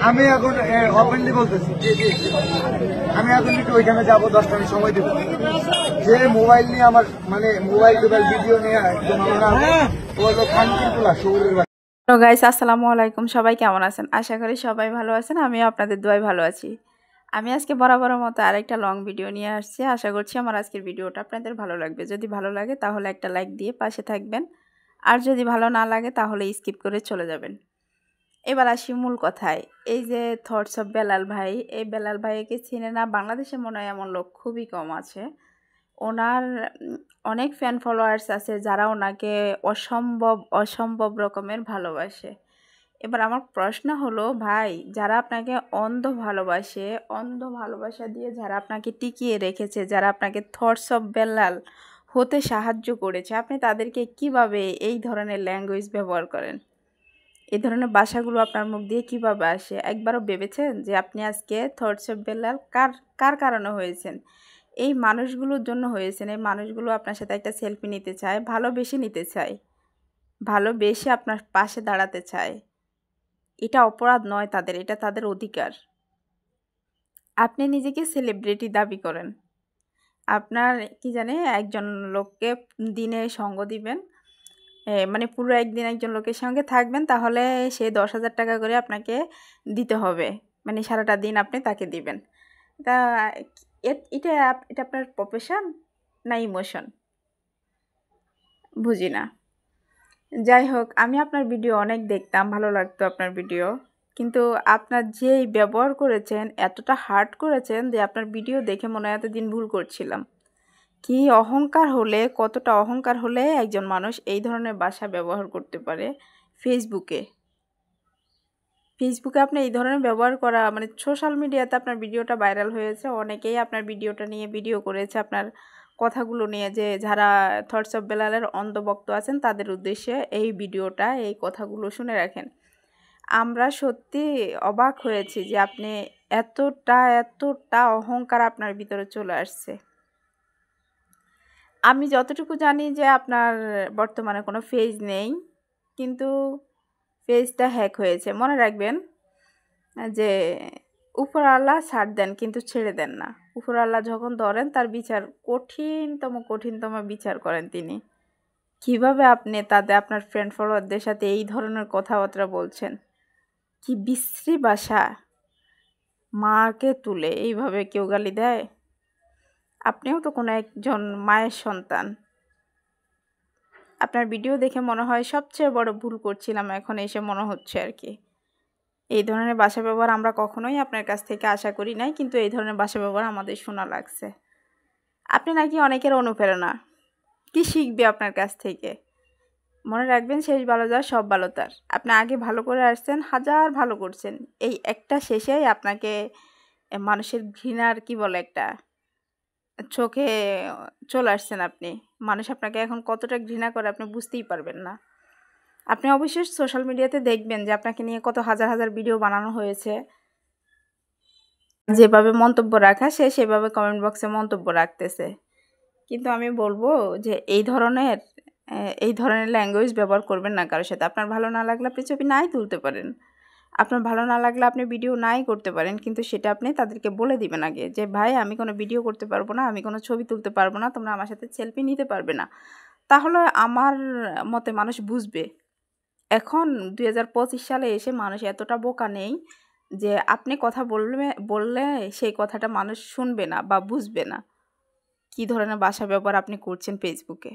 আমি এখন ওপেনলি বলতেছি, আমি এখন একটু ওইখানে যাবো, 10টা আমি সময় দেবো। যে মোবাইল নিয়ে আমার মানে মোবাইল ভিডিও নিয়ে একদম হ্যালো গাইস, আসসালামু আলাইকুম। সবাই কেমন আছেন? আশা করি সবাই ভালো আছেন। আমিও আপনাদের দোয়ায় ভালো আছি। আমি আজকে বরাবরের মতো আরেকটা লং ভিডিও নিয়ে আসছি। আশা করছি আমার আজকের ভিডিওটা আপনাদের ভালো লাগবে। যদি ভালো লাগে তাহলে একটা লাইক দিয়ে পাশে থাকবেন, আর যদি ভালো না লাগে তাহলে স্কিপ করে চলে যাবেন। এবার আসি মূল কথায়। এই যে থটস অফ বেলাল ভাই, এই বেলাল ভাইকে চিনে না বাংলাদেশে মনে হয় এমন লোক খুবই কম আছে। ওনার অনেক ফ্যান ফলোয়ার্স আছে যারা ওনাকে অসম্ভব রকমের ভালোবাসে। এবার আমার প্রশ্ন হলো, ভাই যারা আপনাকে অন্ধ ভালোবাসা দিয়ে যারা আপনাকে টিকিয়ে রেখেছে, যারা আপনাকে থটস অফ বেলাল হতে সাহায্য করেছে, আপনি তাদেরকে কিভাবে এই ধরনের ল্যাঙ্গুয়েজ ব্যবহার করেন? এই ধরনের ভাষাগুলো আপনার মুখ দিয়ে কিভাবে আসে? একবারও ভেবেছেন যে আপনি আজকে থটস অফ বেলাল কার কারণে হয়েছেন? এই মানুষগুলোর জন্য হয়েছেন। এই মানুষগুলো আপনার সাথে একটা সেলফি নিতে চায়, ভালোবেসে নিতে চায়, ভালোবেসে আপনার পাশে দাঁড়াতে চায়। এটা অপরাধ নয় তাদের, এটা তাদের অধিকার। আপনি নিজেকে সেলিব্রিটি দাবি করেন, আপনার কি জানে একজন লোককে দিনে সঙ্গ দিবেন, মানে পুরো একদিন একজন লোকের সঙ্গে থাকবেন, তাহলে সে 10,000 টাকা করে আপনাকে দিতে হবে, মানে সারাটা দিন আপনি তাকে দিবেন। তা এটা এটা আপনার প্রফেশন না ইমোশন? বুঝি না। যাই হোক, আমি আপনার ভিডিও অনেক দেখতাম, ভালো লাগতো আপনার ভিডিও, কিন্তু আপনার যেই ব্যবহার করেছেন এতটা হার্ট করেছেন যে আপনার ভিডিও দেখে মনে হয় এতদিন ভুল করছিলাম। কি অহংকার হলে, কতটা অহংকার হলে একজন মানুষ এই ধরনের ভাষা ব্যবহার করতে পারে ফেসবুকে? আপনি এই ধরনের ব্যবহার করা, মানে সোশ্যাল মিডিয়াতে আপনার ভিডিওটা ভাইরাল হয়েছে, অনেকেই আপনার ভিডিওটা নিয়ে ভিডিও করেছে, আপনার কথাগুলো নিয়ে, যে যারা থটস অফ বেলালের অন্ধভক্ত আছেন তাদের উদ্দেশ্যে এই ভিডিওটা, এই কথাগুলো শুনে রাখেন। আমরা সত্যি অবাক হয়েছি যে আপনি এতটা অহংকার আপনার ভিতরে চলে আসছে। আমি যতটুকু জানি যে আপনার বর্তমানে কোনো পেজ নেই, কিন্তু পেজটা হ্যাক হয়েছে। মনে রাখবেন যে উপরওয়ালা ছাড় দেন কিন্তু ছেড়ে দেন না। উপরওয়ালা যখন ধরেন তার বিচার কঠিনতম বিচার করেন তিনি। কিভাবে আপনি আপনার ফ্রেন্ড ফলোয়ারদের সাথে এই ধরনের কথাবার্তা বলছেন? কি বিশ্রী ভাষা! মাকে তুলে এইভাবে কেউ গালি দেয়? আপনিও তো কোনো একজন মায়ের সন্তান। আপনার ভিডিও দেখে মনে হয় সবচেয়ে বড় ভুল করছিলাম, এখন এসে মনে হচ্ছে আর কি। এই ধরনের ভাষা ব্যবহার আমরা কখনোই আপনার কাছ থেকে আশা করি নাই, কিন্তু এই ধরনের ভাষা ব্যবহার আমাদের শোনা লাগছে। আপনি নাকি অনেকের অনুপ্রেরণা, কি শিখবে আপনার কাছ থেকে? মনে রাখবেন, শেষ ভালো যার সব ভালো তার। আপনি আগে ভালো করে আসছেন, হাজার ভালো করছেন, এই একটা শেষেই আপনাকে মানুষের ঘৃণার কি বলে একটা চোখে চলে আসছেন আপনি। মানুষ আপনাকে এখন কতটা ঘৃণা করে আপনি বুঝতেই পারবেন না। আপনি অবশ্যই সোশ্যাল মিডিয়াতে দেখবেন যে আপনাকে নিয়ে কত হাজার ভিডিও বানানো হয়েছে। যেভাবে মন্তব্য রাখা, সেভাবে কমেন্ট বক্সে মন্তব্য রাখতেছে। কিন্তু আমি বলবো যে এই ধরনের ল্যাঙ্গুয়েজ ব্যবহার করবেন না কারোর সাথে। আপনার ভালো না লাগলে আপনি ছবি নাই তুলতে পারেন, আপনার ভালো না লাগলে আপনি ভিডিও নাই করতে পারেন, কিন্তু সেটা আপনি তাদেরকে বলে দিবেন আগে যে ভাই আমি কোনো ভিডিও করতে পারবো না, আমি কোনো ছবি তুলতে পারবো না, তোমরা আমার সাথে সেলফি নিতে পারবে না। তাহলে আমার মতে মানুষ বুঝবে। এখন 2025 সালে এসে মানুষ এতটা বোকা নেই যে আপনি কথা বললে সেই কথাটা মানুষ শুনবে না বা বুঝবে না। কী ধরনের ভাষা ব্যবহার আপনি করছেন ফেসবুকে।